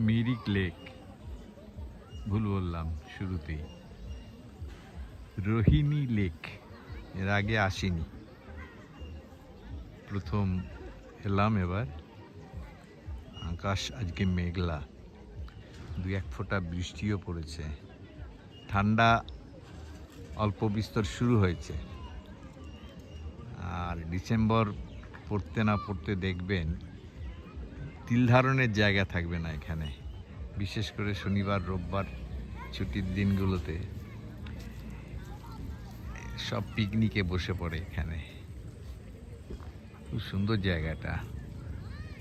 Mirik lake, ভুল বললাম শুরুতেই, রোহিণী লেক। এর আগে আসিনি, প্রথম এলাম এবার। আকাশ আজকে মেঘলা, দু এক ফোঁটা বৃষ্টিও পড়েছে, ঠান্ডা অল্প বিস্তর শুরু হয়েছে। আর ডিসেম্বর পড়তে না পড়তে দেখবেন তিল ধারণের জায়গা থাকবে না এখানে, বিশেষ করে শনিবার রোববার ছুটির দিনগুলোতে সব পিকনিকে বসে পড়ে এখানে। খুব সুন্দর জায়গাটা,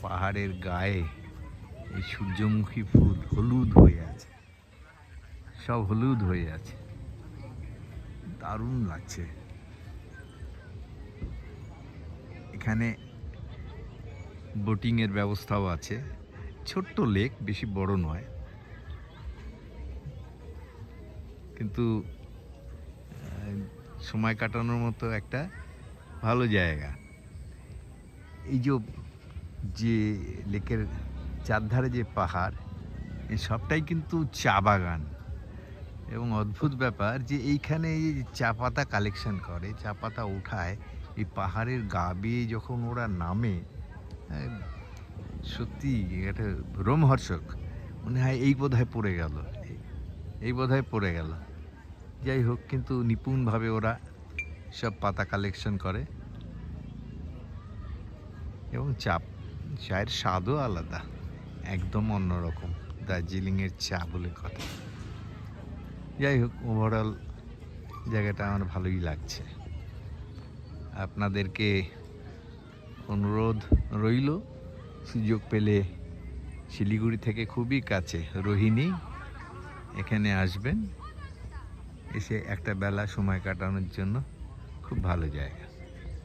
পাহাড়ের গায়ে এই সূর্যমুখী ফুল হলুদ হয়ে আছে, সব হলুদ হয়ে আছে, দারুণ লাগছে। এখানে বোটিংয়ের ব্যবস্থাও আছে, ছোট্ট লেক, বেশি বড় নয়, কিন্তু সময় কাটানোর মতো একটা ভালো জায়গা। এই যে লেকের চারধারে যে পাহাড়, এই সবটাই কিন্তু চা বাগান। এবং অদ্ভুত ব্যাপার যে এইখানে এই চা পাতা কালেকশন করে, চা পাতা উঠায়, এই পাহাড়ের গা বেয়ে যখন ওরা নামে, সত্যি এটা রোমহর্ষক। মনে হয় এই বোধহয় পড়ে গেল, এই বোধহয় পড়ে গেল। যাই হোক, কিন্তু নিপুণভাবে ওরা সব পাতা কালেকশন করে এবং চায়ের স্বাদও আলাদা, একদম অন্যরকম, দার্জিলিংয়ের চা বলে কথা। যাই হোক, ওভারঅল জায়গাটা আমার ভালোই লাগছে। আপনাদেরকে অনুরোধ রইল, সুযোগ পেলে শিলিগুড়ি থেকে খুবই কাছে রোহিণী, এখানে আসবেন, এসে একটা বেলা সময় কাটানোর জন্য খুব ভালো জায়গা।